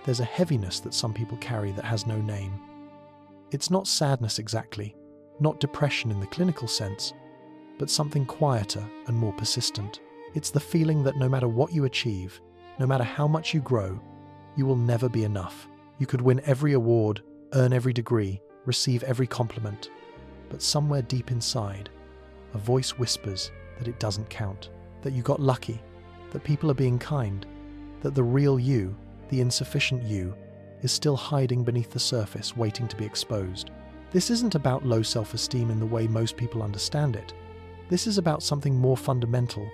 there's a heaviness that some people carry that has no name. It's not sadness exactly, not depression in the clinical sense, but something quieter and more persistent. It's the feeling that no matter what you achieve, no matter how much you grow, you will never be enough. You could win every award, earn every degree, receive every compliment, but somewhere deep inside, a voice whispers that it doesn't count, that you got lucky, that people are being kind, that the real you, the insufficient you, is still hiding beneath the surface, waiting to be exposed. This isn't about low self-esteem in the way most people understand it. This is about something more fundamental,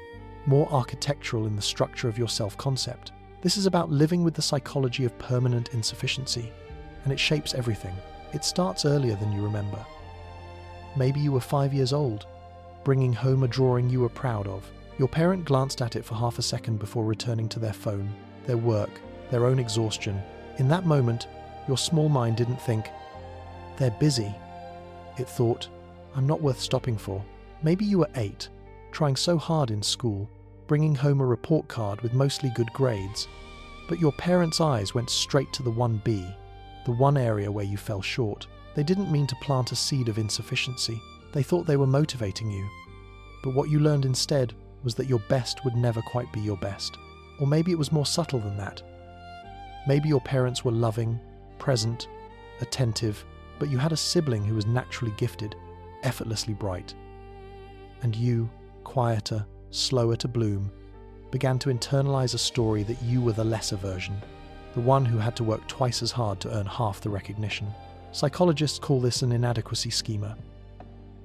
more architectural in the structure of your self-concept. This is about living with the psychology of permanent insufficiency, and it shapes everything. It starts earlier than you remember. Maybe you were 5 years old, bringing home a drawing you were proud of. Your parent glanced at it for half a second before returning to their phone, their work, their own exhaustion. In that moment, your small mind didn't think, "They're busy." It thought, "I'm not worth stopping for." Maybe you were 8, trying so hard in school, bringing home a report card with mostly good grades, but your parents' eyes went straight to the 1B, the one area where you fell short. They didn't mean to plant a seed of insufficiency. They thought they were motivating you. But what you learned instead was that your best would never quite be your best. Or maybe it was more subtle than that. Maybe your parents were loving, present, attentive, but you had a sibling who was naturally gifted, effortlessly bright. And you, quieter, slower to bloom, began to internalize a story that you were the lesser version, the one who had to work twice as hard to earn half the recognition. Psychologists call this an inadequacy schema.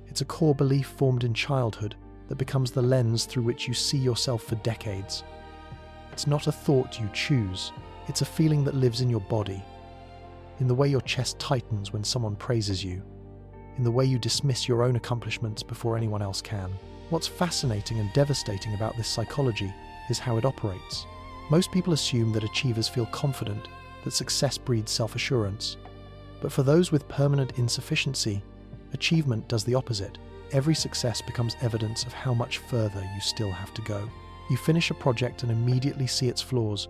It's a core belief formed in childhood that becomes the lens through which you see yourself for decades. It's not a thought you choose, it's a feeling that lives in your body, in the way your chest tightens when someone praises you, in the way you dismiss your own accomplishments before anyone else can. What's fascinating and devastating about this psychology is how it operates. Most people assume that achievers feel confident, that success breeds self-assurance. But for those with permanent insufficiency, achievement does the opposite. Every success becomes evidence of how much further you still have to go. You finish a project and immediately see its flaws.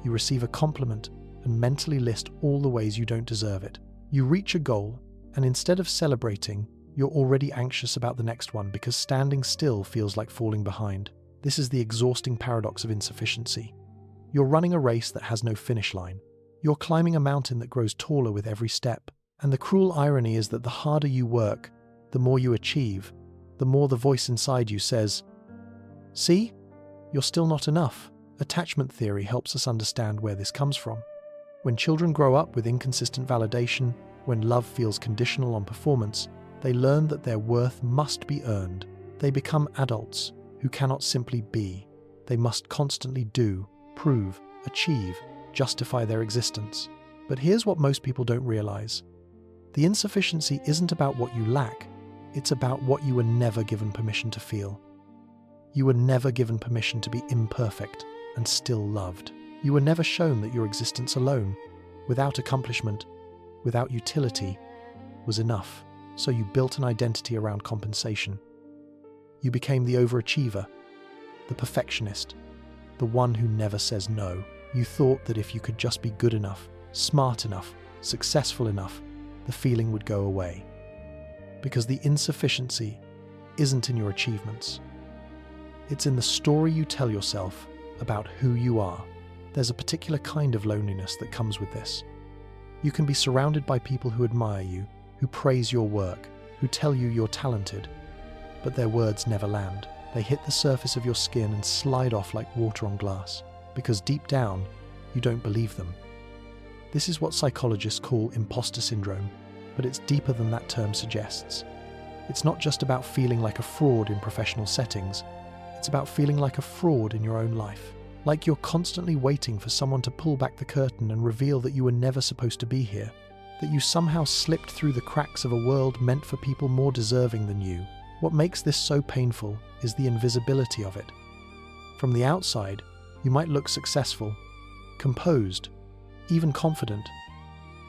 You receive a compliment and mentally list all the ways you don't deserve it. You reach a goal, and instead of celebrating, you're already anxious about the next one because standing still feels like falling behind. This is the exhausting paradox of insufficiency. You're running a race that has no finish line. You're climbing a mountain that grows taller with every step. And the cruel irony is that the harder you work, the more you achieve, the more the voice inside you says, "See? You're still not enough." Attachment theory helps us understand where this comes from. When children grow up with inconsistent validation, when love feels conditional on performance, they learn that their worth must be earned. They become adults who cannot simply be. They must constantly do, prove, achieve, justify their existence. But here's what most people don't realize. The insufficiency isn't about what you lack, it's about what you were never given permission to feel. You were never given permission to be imperfect and still loved. You were never shown that your existence alone, without accomplishment, without utility, was enough. So you built an identity around compensation. You became the overachiever, the perfectionist, the one who never says no. You thought that if you could just be good enough, smart enough, successful enough, the feeling would go away. Because the insufficiency isn't in your achievements. It's in the story you tell yourself about who you are. There's a particular kind of loneliness that comes with this. You can be surrounded by people who admire you, who praise your work, who tell you you're talented, but their words never land. They hit the surface of your skin and slide off like water on glass, because deep down, you don't believe them. This is what psychologists call imposter syndrome, but it's deeper than that term suggests. It's not just about feeling like a fraud in professional settings, it's about feeling like a fraud in your own life. Like you're constantly waiting for someone to pull back the curtain and reveal that you were never supposed to be here, that you somehow slipped through the cracks of a world meant for people more deserving than you. What makes this so painful is the invisibility of it. From the outside, you might look successful, composed, even confident.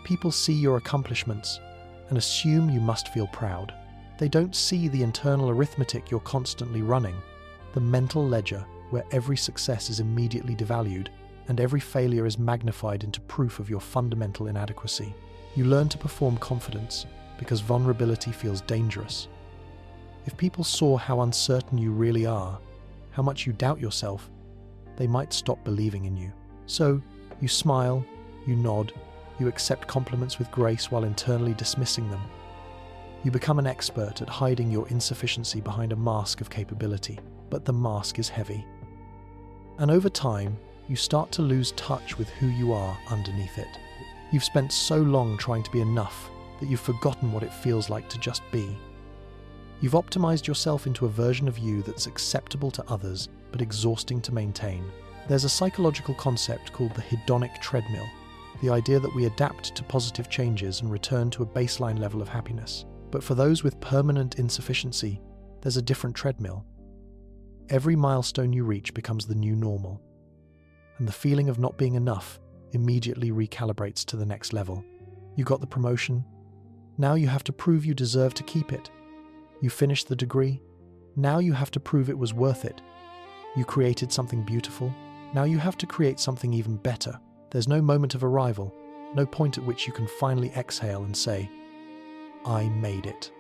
People see your accomplishments and assume you must feel proud. They don't see the internal arithmetic you're constantly running, the mental ledger where every success is immediately devalued, and every failure is magnified into proof of your fundamental inadequacy. You learn to perform confidence because vulnerability feels dangerous. If people saw how uncertain you really are, how much you doubt yourself, they might stop believing in you. So, you smile, you nod, you accept compliments with grace while internally dismissing them. You become an expert at hiding your insufficiency behind a mask of capability, but the mask is heavy. And over time, you start to lose touch with who you are underneath it. You've spent so long trying to be enough that you've forgotten what it feels like to just be. You've optimized yourself into a version of you that's acceptable to others, but exhausting to maintain. There's a psychological concept called the hedonic treadmill, the idea that we adapt to positive changes and return to a baseline level of happiness. But for those with permanent insufficiency, there's a different treadmill. Every milestone you reach becomes the new normal, and the feeling of not being enough immediately recalibrates to the next level. You got the promotion. Now you have to prove you deserve to keep it. You finished the degree. Now you have to prove it was worth it. You created something beautiful. Now you have to create something even better. There's no moment of arrival, no point at which you can finally exhale and say, I made it.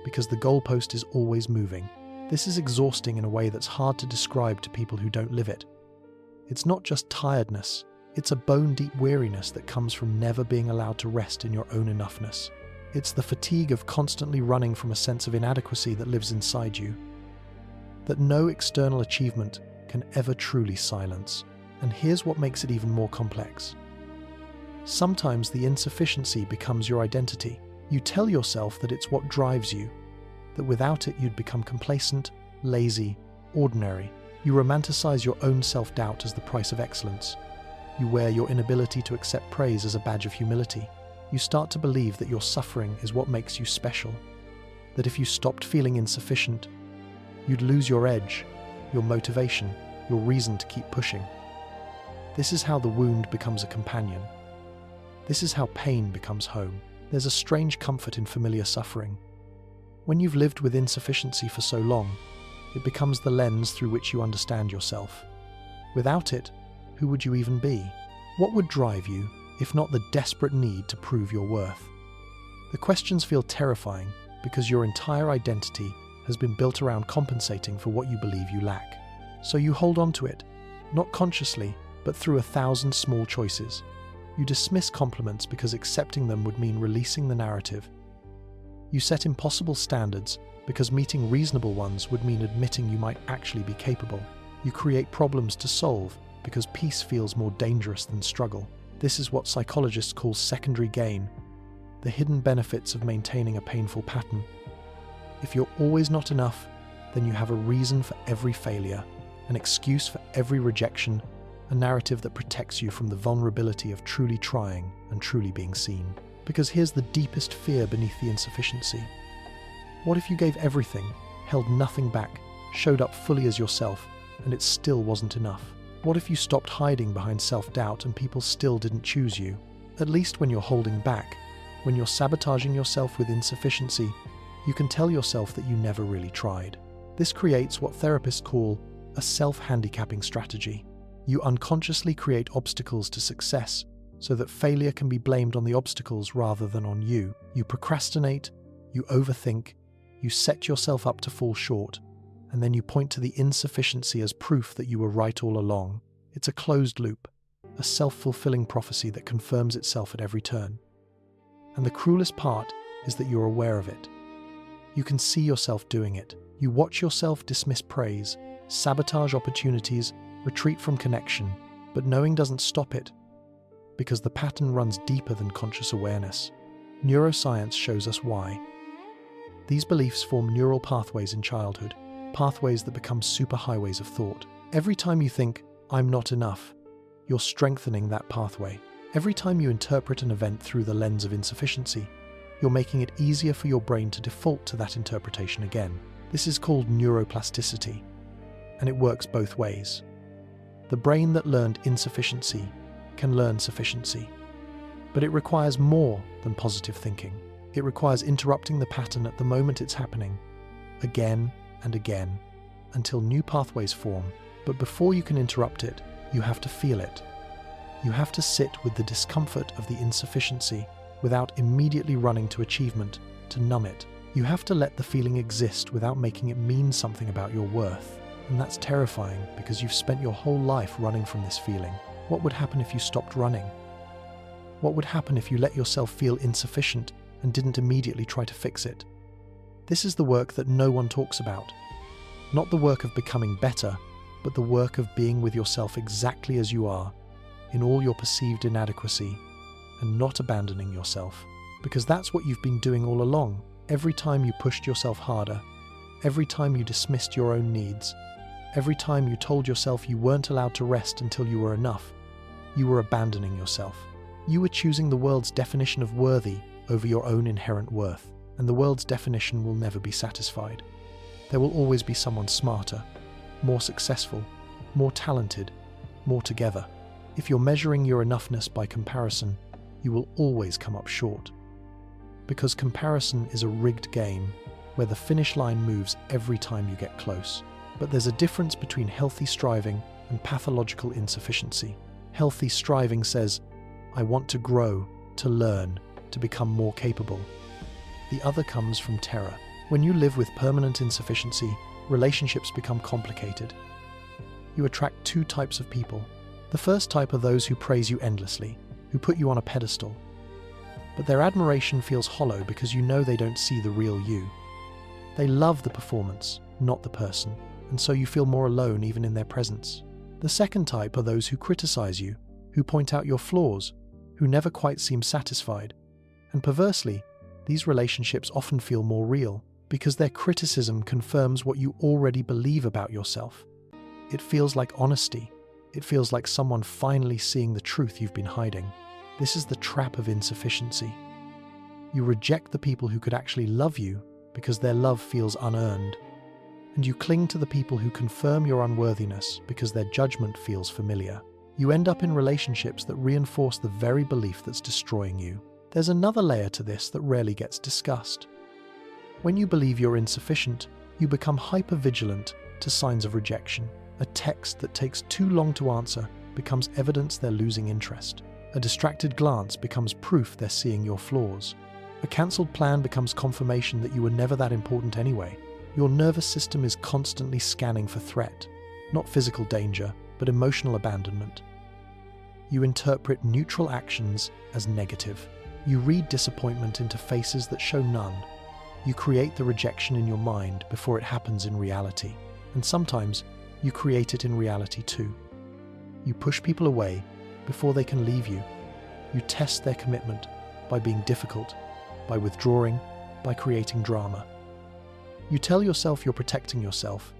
Because the goalpost is always moving. This is exhausting in a way that's hard to describe to people who don't live it. It's not just tiredness, it's a bone-deep weariness that comes from never being allowed to rest in your own enoughness. It's the fatigue of constantly running from a sense of inadequacy that lives inside you, that no external achievement can ever truly silence. And here's what makes it even more complex. Sometimes the insufficiency becomes your identity. You tell yourself that it's what drives you, that without it you'd become complacent, lazy, ordinary. You romanticize your own self-doubt as the price of excellence. You wear your inability to accept praise as a badge of humility. You start to believe that your suffering is what makes you special, that if you stopped feeling insufficient, you'd lose your edge, your motivation, your reason to keep pushing. This is how the wound becomes a companion. This is how pain becomes home. There's a strange comfort in familiar suffering. When you've lived with insufficiency for so long, it becomes the lens through which you understand yourself. Without it, who would you even be? What would drive you, if not the desperate need to prove your worth? The questions feel terrifying because your entire identity has been built around compensating for what you believe you lack. So you hold on to it, not consciously, but through 1,000 small choices. You dismiss compliments because accepting them would mean releasing the narrative. You set impossible standards because meeting reasonable ones would mean admitting you might actually be capable. You create problems to solve because peace feels more dangerous than struggle. This is what psychologists call secondary gain, the hidden benefits of maintaining a painful pattern. If you're always not enough, then you have a reason for every failure, an excuse for every rejection, a narrative that protects you from the vulnerability of truly trying and truly being seen. Because here's the deepest fear beneath the insufficiency. What if you gave everything, held nothing back, showed up fully as yourself, and it still wasn't enough? What if you stopped hiding behind self-doubt and people still didn't choose you? At least when you're holding back, when you're sabotaging yourself with insufficiency, you can tell yourself that you never really tried. This creates what therapists call a self-handicapping strategy. You unconsciously create obstacles to success so that failure can be blamed on the obstacles rather than on you. You procrastinate, you overthink, you set yourself up to fall short, and then you point to the insufficiency as proof that you were right all along. It's a closed loop, a self-fulfilling prophecy that confirms itself at every turn. And the cruelest part is that you're aware of it. You can see yourself doing it. You watch yourself dismiss praise, sabotage opportunities, retreat from connection, but knowing doesn't stop it, because the pattern runs deeper than conscious awareness. Neuroscience shows us why. These beliefs form neural pathways in childhood, pathways that become superhighways of thought. Every time you think, I'm not enough, you're strengthening that pathway. Every time you interpret an event through the lens of insufficiency, you're making it easier for your brain to default to that interpretation again. This is called neuroplasticity, and it works both ways. The brain that learned insufficiency can learn sufficiency, but it requires more than positive thinking. It requires interrupting the pattern at the moment it's happening, again and again, until new pathways form. But before you can interrupt it, you have to feel it. You have to sit with the discomfort of the insufficiency without immediately running to achievement to numb it. You have to let the feeling exist without making it mean something about your worth. And that's terrifying because you've spent your whole life running from this feeling. What would happen if you stopped running? What would happen if you let yourself feel insufficient and didn't immediately try to fix it? This is the work that no one talks about. Not the work of becoming better, but the work of being with yourself exactly as you are, in all your perceived inadequacy, and not abandoning yourself. Because that's what you've been doing all along. Every time you pushed yourself harder, every time you dismissed your own needs, every time you told yourself you weren't allowed to rest until you were enough, you were abandoning yourself. You were choosing the world's definition of worthy over your own inherent worth, and the world's definition will never be satisfied. There will always be someone smarter, more successful, more talented, more together. If you're measuring your enoughness by comparison, you will always come up short. Because comparison is a rigged game where the finish line moves every time you get close. But there's a difference between healthy striving and pathological insufficiency. Healthy striving says, I want to grow, to learn, to become more capable. The other comes from terror. When you live with permanent insufficiency, relationships become complicated. You attract two types of people. The first type are those who praise you endlessly, who put you on a pedestal. But their admiration feels hollow because you know they don't see the real you. They love the performance, not the person, and so you feel more alone even in their presence. The second type are those who criticize you, who point out your flaws, who never quite seem satisfied. And perversely, these relationships often feel more real because their criticism confirms what you already believe about yourself. It feels like honesty. It feels like someone finally seeing the truth you've been hiding. This is the trap of insufficiency. You reject the people who could actually love you because their love feels unearned. And you cling to the people who confirm your unworthiness because their judgment feels familiar. You end up in relationships that reinforce the very belief that's destroying you. There's another layer to this that rarely gets discussed. When you believe you're insufficient, you become hyper-vigilant to signs of rejection. A text that takes too long to answer becomes evidence they're losing interest. A distracted glance becomes proof they're seeing your flaws. A cancelled plan becomes confirmation that you were never that important anyway. Your nervous system is constantly scanning for threat, not physical danger, but emotional abandonment. You interpret neutral actions as negative. You read disappointment into faces that show none. You create the rejection in your mind before it happens in reality. And sometimes, you create it in reality too. You push people away before they can leave you. You test their commitment by being difficult, by withdrawing, by creating drama. You tell yourself you're protecting yourself,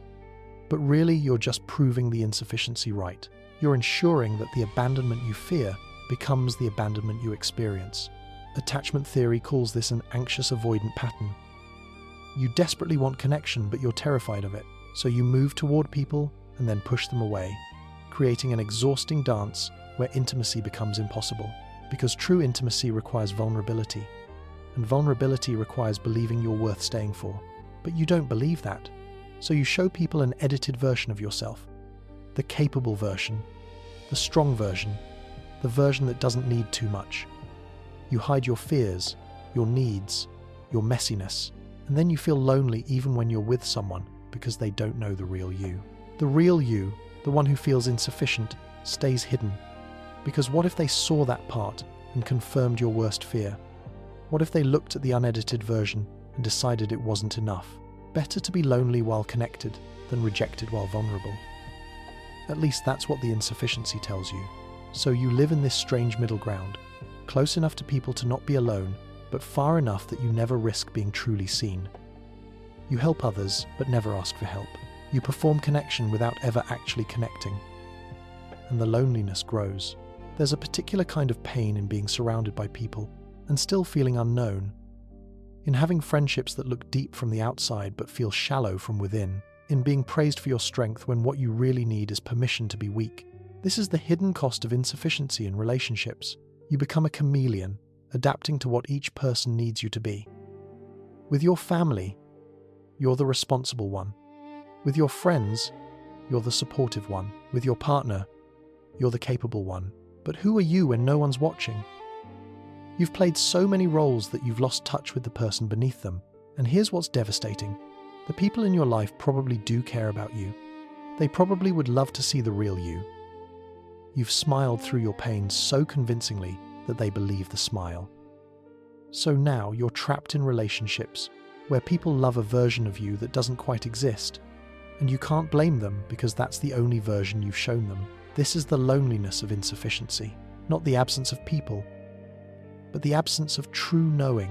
but really you're just proving the insufficiency right. You're ensuring that the abandonment you fear becomes the abandonment you experience. Attachment theory calls this an anxious avoidant pattern. You desperately want connection, but you're terrified of it, so you move toward people and then push them away, creating an exhausting dance where intimacy becomes impossible. Because true intimacy requires vulnerability, and vulnerability requires believing you're worth staying for. But you don't believe that, so you show people an edited version of yourself. The capable version, the strong version, the version that doesn't need too much. You hide your fears, your needs, your messiness, and then you feel lonely even when you're with someone because they don't know the real you. The real you, the one who feels insufficient, stays hidden. Because what if they saw that part and confirmed your worst fear? What if they looked at the unedited version and decided it wasn't enough? Better to be lonely while connected than rejected while vulnerable. At least that's what the insufficiency tells you. So you live in this strange middle ground, close enough to people to not be alone, but far enough that you never risk being truly seen. You help others, but never ask for help. You perform connection without ever actually connecting. And the loneliness grows. There's a particular kind of pain in being surrounded by people and still feeling unknown. In having friendships that look deep from the outside but feel shallow from within. In being praised for your strength when what you really need is permission to be weak. This is the hidden cost of insufficiency in relationships. You become a chameleon, adapting to what each person needs you to be. With your family, you're the responsible one. With your friends, you're the supportive one. With your partner, you're the capable one. But who are you when no one's watching? You've played so many roles that you've lost touch with the person beneath them. And here's what's devastating. The people in your life probably do care about you. They probably would love to see the real you. You've smiled through your pain so convincingly that they believe the smile. So now you're trapped in relationships where people love a version of you that doesn't quite exist. And you can't blame them because that's the only version you've shown them. This is the loneliness of insufficiency, not the absence of people, but the absence of true knowing.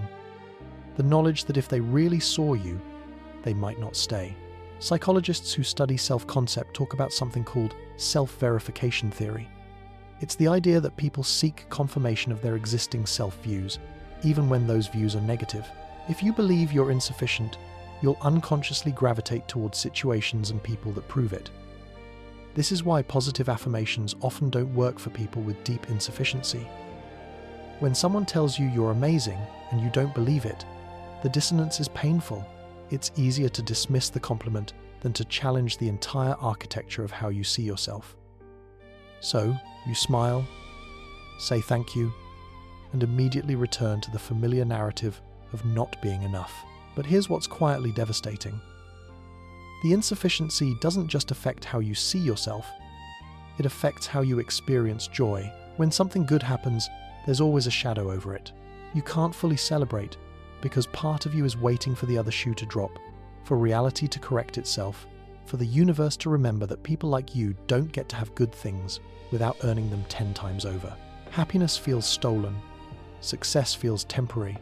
The knowledge that if they really saw you, they might not stay. Psychologists who study self-concept talk about something called self-verification theory. It's the idea that people seek confirmation of their existing self-views, even when those views are negative. If you believe you're insufficient, you'll unconsciously gravitate towards situations and people that prove it. This is why positive affirmations often don't work for people with deep insufficiency. When someone tells you you're amazing and you don't believe it, the dissonance is painful. It's easier to dismiss the compliment than to challenge the entire architecture of how you see yourself. So, you smile, say thank you, and immediately return to the familiar narrative of not being enough. But here's what's quietly devastating. The insufficiency doesn't just affect how you see yourself, it affects how you experience joy. When something good happens, there's always a shadow over it. You can't fully celebrate because part of you is waiting for the other shoe to drop, for reality to correct itself, for the universe to remember that people like you don't get to have good things without earning them 10 times over. Happiness feels stolen, success feels temporary,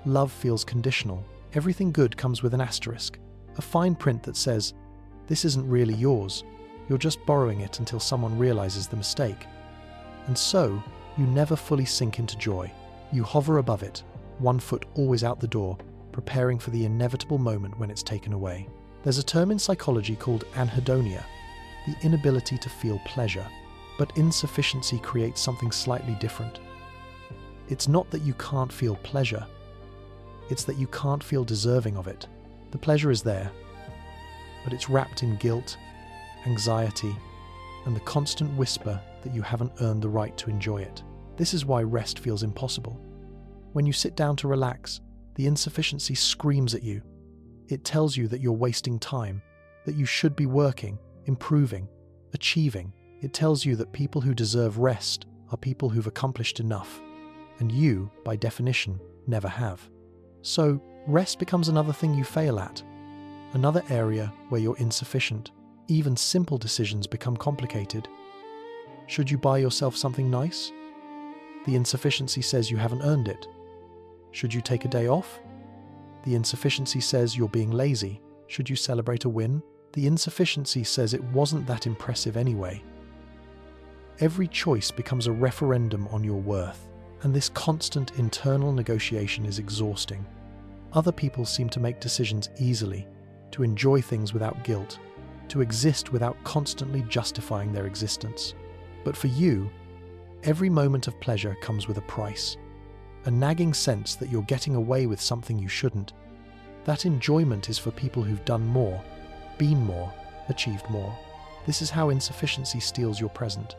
love feels conditional. Everything good comes with an asterisk, a fine print that says, this isn't really yours, you're just borrowing it until someone realizes the mistake. And so, you never fully sink into joy. You hover above it, one foot always out the door, preparing for the inevitable moment when it's taken away. There's a term in psychology called anhedonia, the inability to feel pleasure. But insufficiency creates something slightly different. It's not that you can't feel pleasure, it's that you can't feel deserving of it. The pleasure is there, but it's wrapped in guilt, anxiety, and the constant whisper that you haven't earned the right to enjoy it. This is why rest feels impossible. When you sit down to relax, the insufficiency screams at you. It tells you that you're wasting time, that you should be working, improving, achieving. It tells you that people who deserve rest are people who've accomplished enough, and you, by definition, never have. So, rest becomes another thing you fail at, another area where you're insufficient. Even simple decisions become complicated. Should you buy yourself something nice? The insufficiency says you haven't earned it. Should you take a day off? The insufficiency says you're being lazy. Should you celebrate a win? The insufficiency says it wasn't that impressive anyway. Every choice becomes a referendum on your worth, and this constant internal negotiation is exhausting. Other people seem to make decisions easily, to enjoy things without guilt, to exist without constantly justifying their existence. But for you, every moment of pleasure comes with a price, a nagging sense that you're getting away with something you shouldn't. That enjoyment is for people who've done more, been more, achieved more. This is how insufficiency steals your present.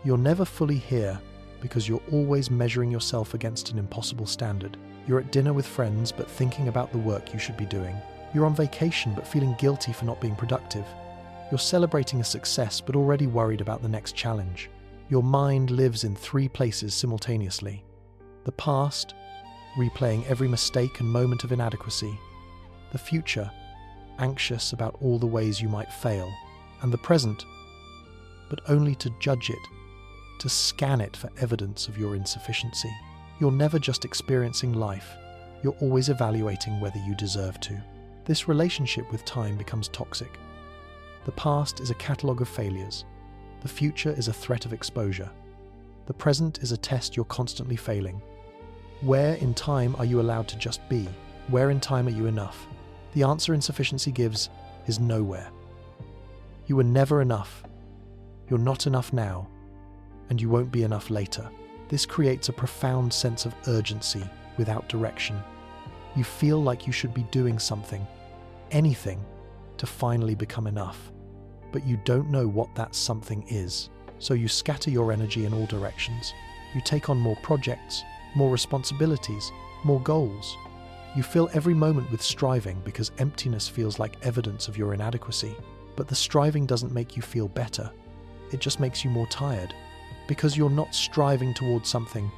You're never fully here because you're always measuring yourself against an impossible standard. You're at dinner with friends but thinking about the work you should be doing. You're on vacation but feeling guilty for not being productive. You're celebrating a success but already worried about the next challenge. Your mind lives in 3 places simultaneously. The past, replaying every mistake and moment of inadequacy. The future, anxious about all the ways you might fail. And the present, but only to judge it, to scan it for evidence of your insufficiency. You're never just experiencing life, you're always evaluating whether you deserve to. This relationship with time becomes toxic. The past is a catalogue of failures. The future is a threat of exposure. The present is a test you're constantly failing. Where in time are you allowed to just be? Where in time are you enough? The answer insufficiency gives is nowhere. You were never enough. You're not enough now, and you won't be enough later. This creates a profound sense of urgency without direction. You feel like you should be doing something, anything, to finally become enough, but you don't know what that something is. So you scatter your energy in all directions. You take on more projects, more responsibilities, more goals. You fill every moment with striving because emptiness feels like evidence of your inadequacy. But the striving doesn't make you feel better. It just makes you more tired. Because you're not striving towards something,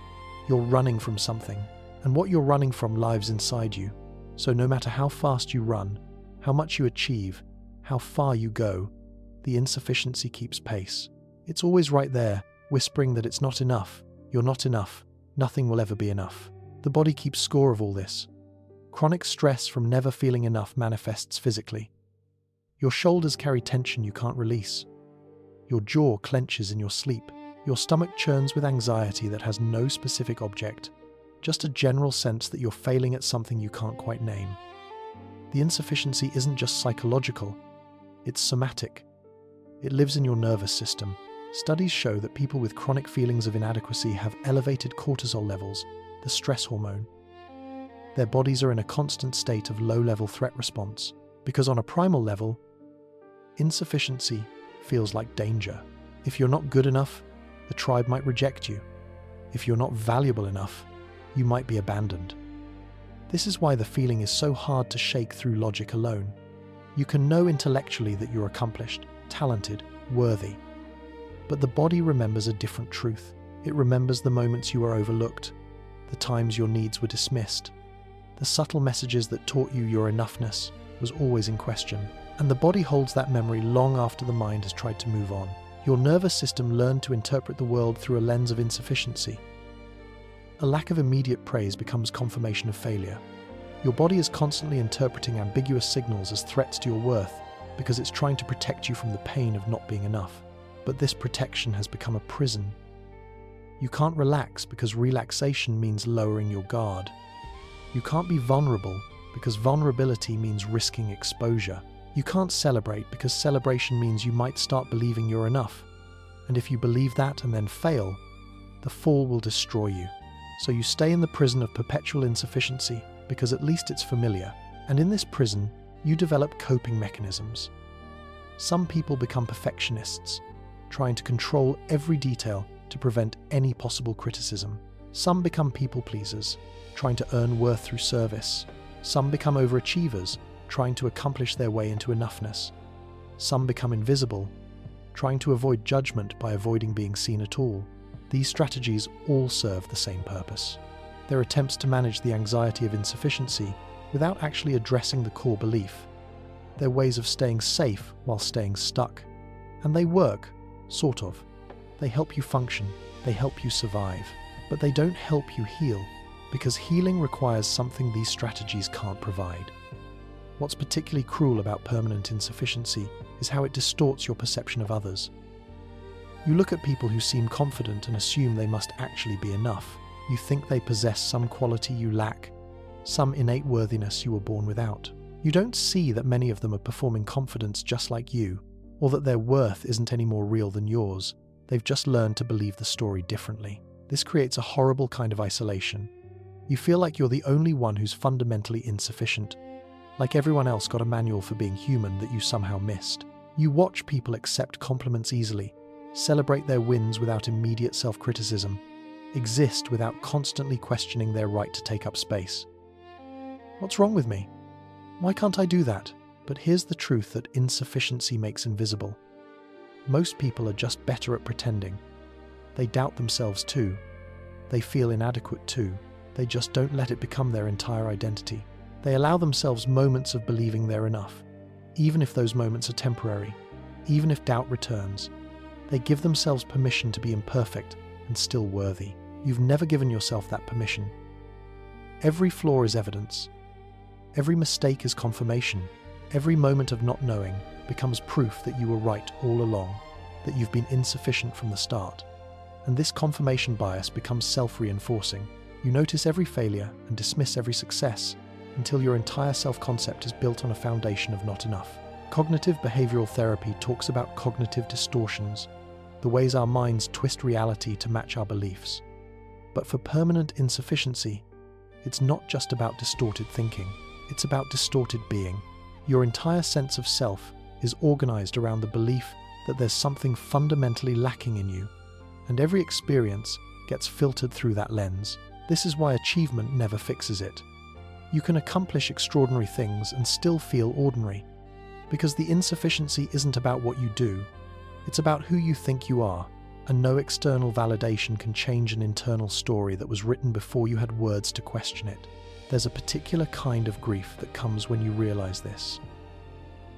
you're running from something. And what you're running from lives inside you. So no matter how fast you run, how much you achieve, how far you go, the insufficiency keeps pace. It's always right there, whispering that it's not enough, you're not enough, nothing will ever be enough. The body keeps score of all this. Chronic stress from never feeling enough manifests physically. Your shoulders carry tension you can't release. Your jaw clenches in your sleep. Your stomach churns with anxiety that has no specific object, just a general sense that you're failing at something you can't quite name. The insufficiency isn't just psychological, it's somatic. It lives in your nervous system. Studies show that people with chronic feelings of inadequacy have elevated cortisol levels, the stress hormone. Their bodies are in a constant state of low-level threat response, because on a primal level, insufficiency feels like danger. If you're not good enough, the tribe might reject you. If you're not valuable enough, you might be abandoned. This is why the feeling is so hard to shake through logic alone. You can know intellectually that you're accomplished, talented, worthy. But the body remembers a different truth. It remembers the moments you were overlooked, the times your needs were dismissed, the subtle messages that taught you your enoughness was always in question. And the body holds that memory long after the mind has tried to move on. Your nervous system learned to interpret the world through a lens of insufficiency. A lack of immediate praise becomes confirmation of failure. Your body is constantly interpreting ambiguous signals as threats to your worth because it's trying to protect you from the pain of not being enough. But this protection has become a prison. You can't relax because relaxation means lowering your guard. You can't be vulnerable because vulnerability means risking exposure. You can't celebrate because celebration means you might start believing you're enough. And if you believe that and then fail, the fall will destroy you. So you stay in the prison of perpetual insufficiency because at least it's familiar. And in this prison, you develop coping mechanisms. Some people become perfectionists, trying to control every detail to prevent any possible criticism. Some become people pleasers, trying to earn worth through service. Some become overachievers, trying to accomplish their way into enoughness. Some become invisible, trying to avoid judgment by avoiding being seen at all. These strategies all serve the same purpose. They're attempts to manage the anxiety of insufficiency without actually addressing the core belief. They're ways of staying safe while staying stuck. And they work, sort of. They help you function, they help you survive. But they don't help you heal, because healing requires something these strategies can't provide. What's particularly cruel about permanent insufficiency is how it distorts your perception of others. You look at people who seem confident and assume they must actually be enough. You think they possess some quality you lack, some innate worthiness you were born without. You don't see that many of them are performing confidence just like you, or that their worth isn't any more real than yours. They've just learned to believe the story differently. This creates a horrible kind of isolation. You feel like you're the only one who's fundamentally insufficient, like everyone else got a manual for being human that you somehow missed. You watch people accept compliments easily, celebrate their wins without immediate self-criticism, exist without constantly questioning their right to take up space. What's wrong with me? Why can't I do that? But here's the truth that insufficiency makes invisible. Most people are just better at pretending. They doubt themselves too. They feel inadequate too. They just don't let it become their entire identity. They allow themselves moments of believing they're enough, even if those moments are temporary, even if doubt returns. They give themselves permission to be imperfect and still worthy. You've never given yourself that permission. Every flaw is evidence. Every mistake is confirmation. Every moment of not knowing becomes proof that you were right all along, that you've been insufficient from the start. And this confirmation bias becomes self-reinforcing. You notice every failure and dismiss every success until your entire self-concept is built on a foundation of not enough. Cognitive behavioral therapy talks about cognitive distortions, the ways our minds twist reality to match our beliefs. But for permanent insufficiency, it's not just about distorted thinking, it's about distorted being. Your entire sense of self is organized around the belief that there's something fundamentally lacking in you, and every experience gets filtered through that lens. This is why achievement never fixes it. You can accomplish extraordinary things and still feel ordinary, because the insufficiency isn't about what you do, it's about who you think you are, and no external validation can change an internal story that was written before you had words to question it. There's a particular kind of grief that comes when you realize this.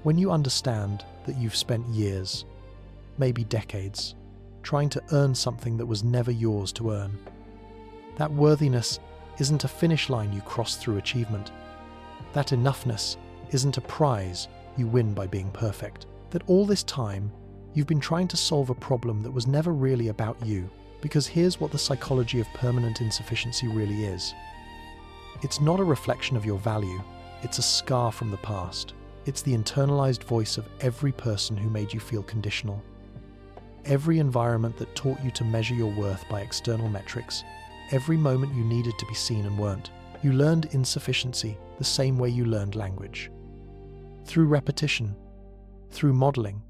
When you understand that you've spent years, maybe decades, trying to earn something that was never yours to earn. That worthiness isn't a finish line you cross through achievement. That enoughness isn't a prize you win by being perfect. That all this time, you've been trying to solve a problem that was never really about you. Because here's what the psychology of permanent insufficiency really is. It's not a reflection of your value, it's a scar from the past. It's the internalized voice of every person who made you feel conditional. Every environment that taught you to measure your worth by external metrics. Every moment you needed to be seen and weren't. You learned insufficiency the same way you learned language. Through repetition, through modeling,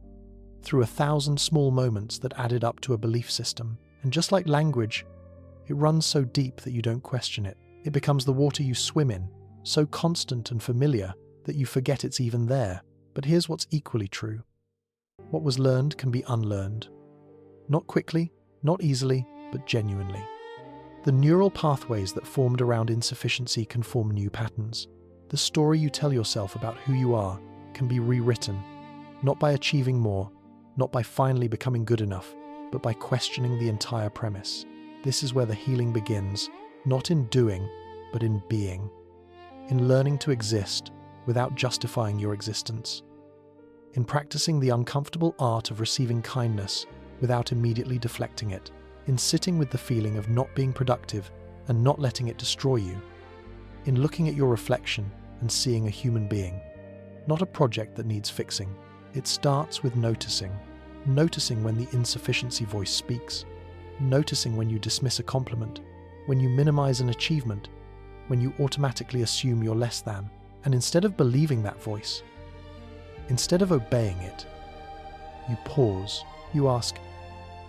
through 1,000 small moments that added up to a belief system. And just like language, it runs so deep that you don't question it. It becomes the water you swim in, so constant and familiar that you forget it's even there. But here's what's equally true. What was learned can be unlearned. Not quickly, not easily, but genuinely. The neural pathways that formed around insufficiency can form new patterns. The story you tell yourself about who you are can be rewritten, not by achieving more, not by finally becoming good enough, but by questioning the entire premise. This is where the healing begins, not in doing, but in being. In learning to exist without justifying your existence. In practicing the uncomfortable art of receiving kindness without immediately deflecting it. In sitting with the feeling of not being productive and not letting it destroy you. In looking at your reflection and seeing a human being, not a project that needs fixing. It starts with noticing. Noticing when the insufficiency voice speaks. Noticing when you dismiss a compliment, when you minimize an achievement, when you automatically assume you're less than. And instead of believing that voice, instead of obeying it, you pause. You ask,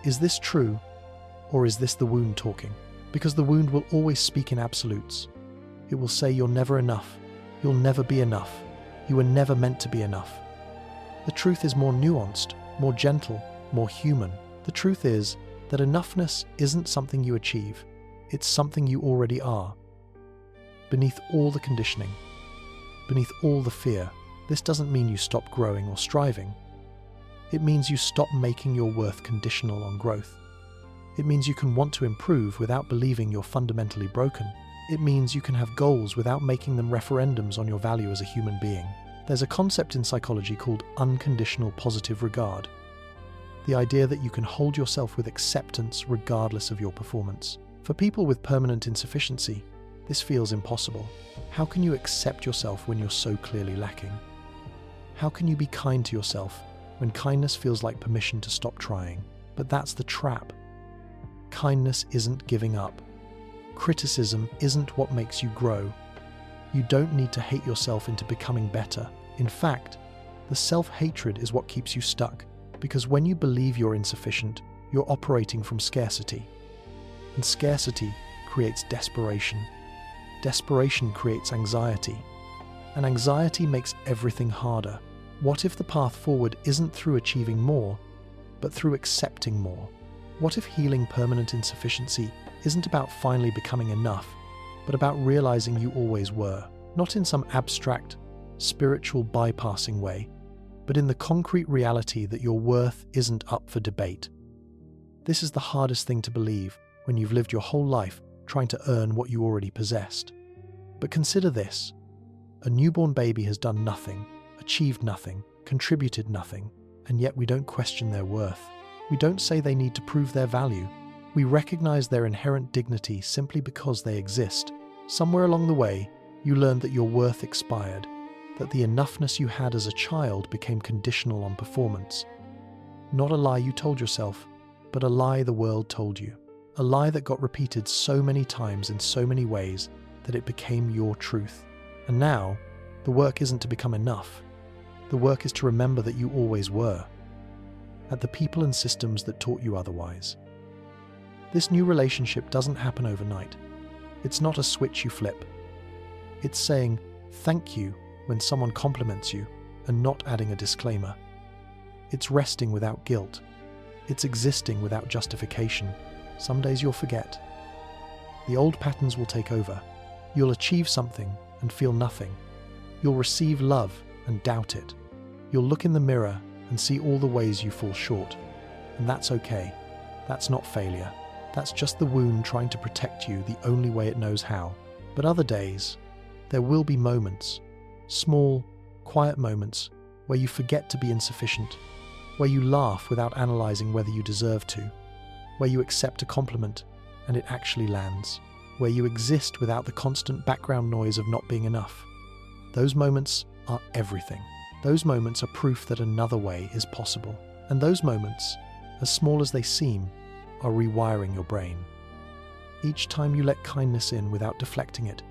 is this true, or is this the wound talking? Because the wound will always speak in absolutes. It will say you're never enough, you'll never be enough, you were never meant to be enough. The truth is more nuanced, more gentle, more human. The truth is that enoughness isn't something you achieve, it's something you already are. Beneath all the conditioning, beneath all the fear, this doesn't mean you stop growing or striving. It means you stop making your worth conditional on growth. It means you can want to improve without believing you're fundamentally broken. It means you can have goals without making them referendums on your value as a human being. There's a concept in psychology called unconditional positive regard. The idea that you can hold yourself with acceptance regardless of your performance. For people with permanent insufficiency, this feels impossible. How can you accept yourself when you're so clearly lacking? How can you be kind to yourself when kindness feels like permission to stop trying? But that's the trap. Kindness isn't giving up. Criticism isn't what makes you grow. You don't need to hate yourself into becoming better. In fact, the self-hatred is what keeps you stuck, because when you believe you're insufficient, you're operating from scarcity. And scarcity creates desperation. Desperation creates anxiety. And anxiety makes everything harder. What if the path forward isn't through achieving more, but through accepting more? What if healing permanent insufficiency isn't about finally becoming enough, but about realizing you always were? Not in some abstract, spiritual bypassing way, but in the concrete reality that your worth isn't up for debate. This is the hardest thing to believe when you've lived your whole life trying to earn what you already possessed. But consider this. A newborn baby has done nothing, achieved nothing, contributed nothing, and yet we don't question their worth. We don't say they need to prove their value. We recognize their inherent dignity simply because they exist. Somewhere along the way, you learned that your worth expired, that the enoughness you had as a child became conditional on performance. Not a lie you told yourself, but a lie the world told you. A lie that got repeated so many times in so many ways that it became your truth. And now, the work isn't to become enough. The work is to remember that you always were. at the people and systems that taught you otherwise. This new relationship doesn't happen overnight. It's not a switch you flip. It's saying thank you when someone compliments you and not adding a disclaimer. It's resting without guilt. It's existing without justification. Some days you'll forget. The old patterns will take over. You'll achieve something and feel nothing. You'll receive love and doubt it. You'll look in the mirror and see all the ways you fall short. And that's okay. That's not failure. That's just the wound trying to protect you the only way it knows how. But other days, there will be moments, small, quiet moments, where you forget to be insufficient, where you laugh without analyzing whether you deserve to, where you accept a compliment and it actually lands, where you exist without the constant background noise of not being enough. Those moments are everything. Those moments are proof that another way is possible. And those moments, as small as they seem, are rewiring your brain. Each time you let kindness in without deflecting it,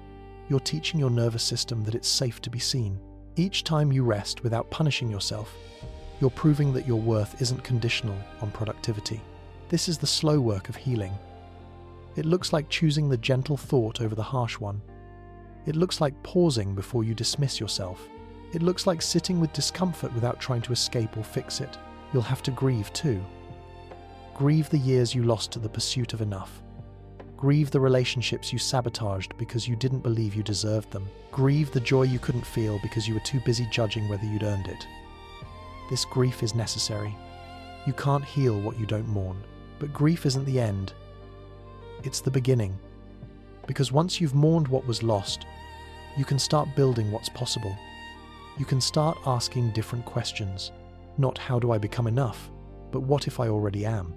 you're teaching your nervous system that it's safe to be seen. Each time you rest without punishing yourself, you're proving that your worth isn't conditional on productivity. This is the slow work of healing. It looks like choosing the gentle thought over the harsh one. It looks like pausing before you dismiss yourself. It looks like sitting with discomfort without trying to escape or fix it. You'll have to grieve too. Grieve the years you lost to the pursuit of enough. Grieve the relationships you sabotaged because you didn't believe you deserved them. Grieve the joy you couldn't feel because you were too busy judging whether you'd earned it. This grief is necessary. You can't heal what you don't mourn. But grief isn't the end. It's the beginning. Because once you've mourned what was lost, you can start building what's possible. You can start asking different questions. Not how do I become enough, but what if I already am?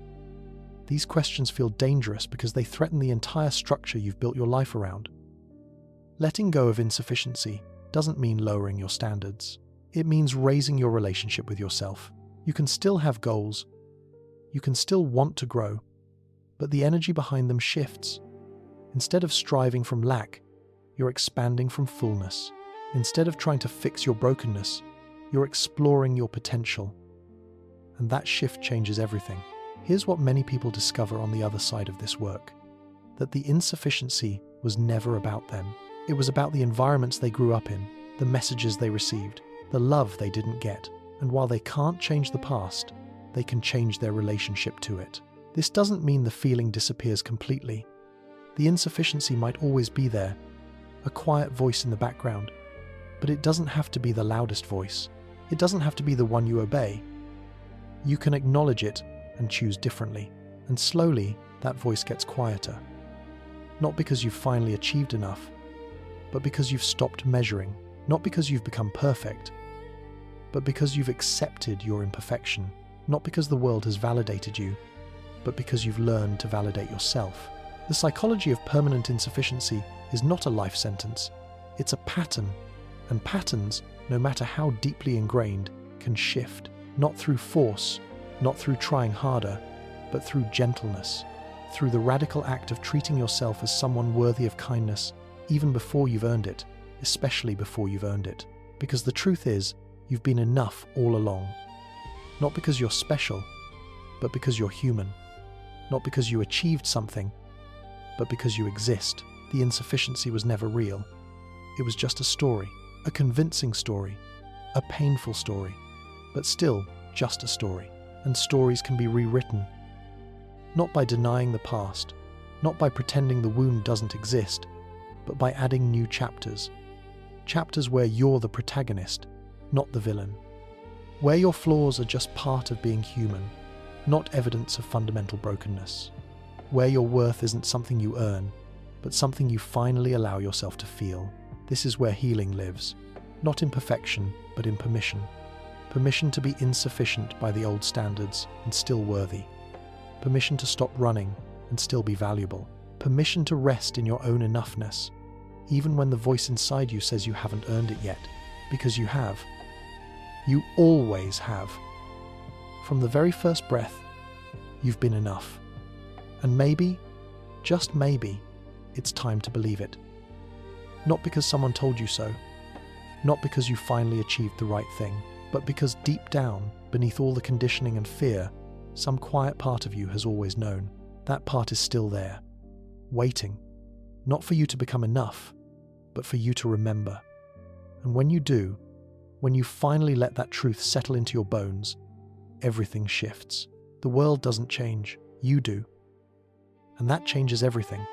These questions feel dangerous because they threaten the entire structure you've built your life around. Letting go of insufficiency doesn't mean lowering your standards. It means raising your relationship with yourself. You can still have goals. You can still want to grow, but the energy behind them shifts. Instead of striving from lack, you're expanding from fullness. Instead of trying to fix your brokenness, you're exploring your potential. And that shift changes everything. Here's what many people discover on the other side of this work: that the insufficiency was never about them. It was about the environments they grew up in, the messages they received, the love they didn't get. And while they can't change the past, they can change their relationship to it. This doesn't mean the feeling disappears completely. The insufficiency might always be there, a quiet voice in the background, but it doesn't have to be the loudest voice. It doesn't have to be the one you obey. You can acknowledge it and choose differently, and slowly that voice gets quieter. Not because you've finally achieved enough, but because you've stopped measuring. Not because you've become perfect, but because you've accepted your imperfection. Not because the world has validated you, but because you've learned to validate yourself. The psychology of permanent insufficiency is not a life sentence. It's a pattern, and patterns, no matter how deeply ingrained, can shift. Not through force, not through trying harder, but through gentleness, through the radical act of treating yourself as someone worthy of kindness, even before you've earned it, especially before you've earned it. Because the truth is, you've been enough all along. Not because you're special, but because you're human. Not because you achieved something, but because you exist. The insufficiency was never real. It was just a story, a convincing story, a painful story, but still just a story. And stories can be rewritten. Not by denying the past, not by pretending the wound doesn't exist, but by adding new chapters. Chapters where you're the protagonist, not the villain. Where your flaws are just part of being human, not evidence of fundamental brokenness. Where your worth isn't something you earn, but something you finally allow yourself to feel. This is where healing lives, not in perfection, but in permission. Permission to be insufficient by the old standards and still worthy. Permission to stop running and still be valuable. Permission to rest in your own enoughness, even when the voice inside you says you haven't earned it yet, because you have. You always have. From the very first breath, you've been enough. And maybe, just maybe, it's time to believe it. Not because someone told you so, not because you finally achieved the right thing, but but because deep down, beneath all the conditioning and fear, some quiet part of you has always known. That part is still there, waiting, not for you to become enough, but for you to remember. And when you do, when you finally let that truth settle into your bones, everything shifts. The world doesn't change, you do. And that changes everything.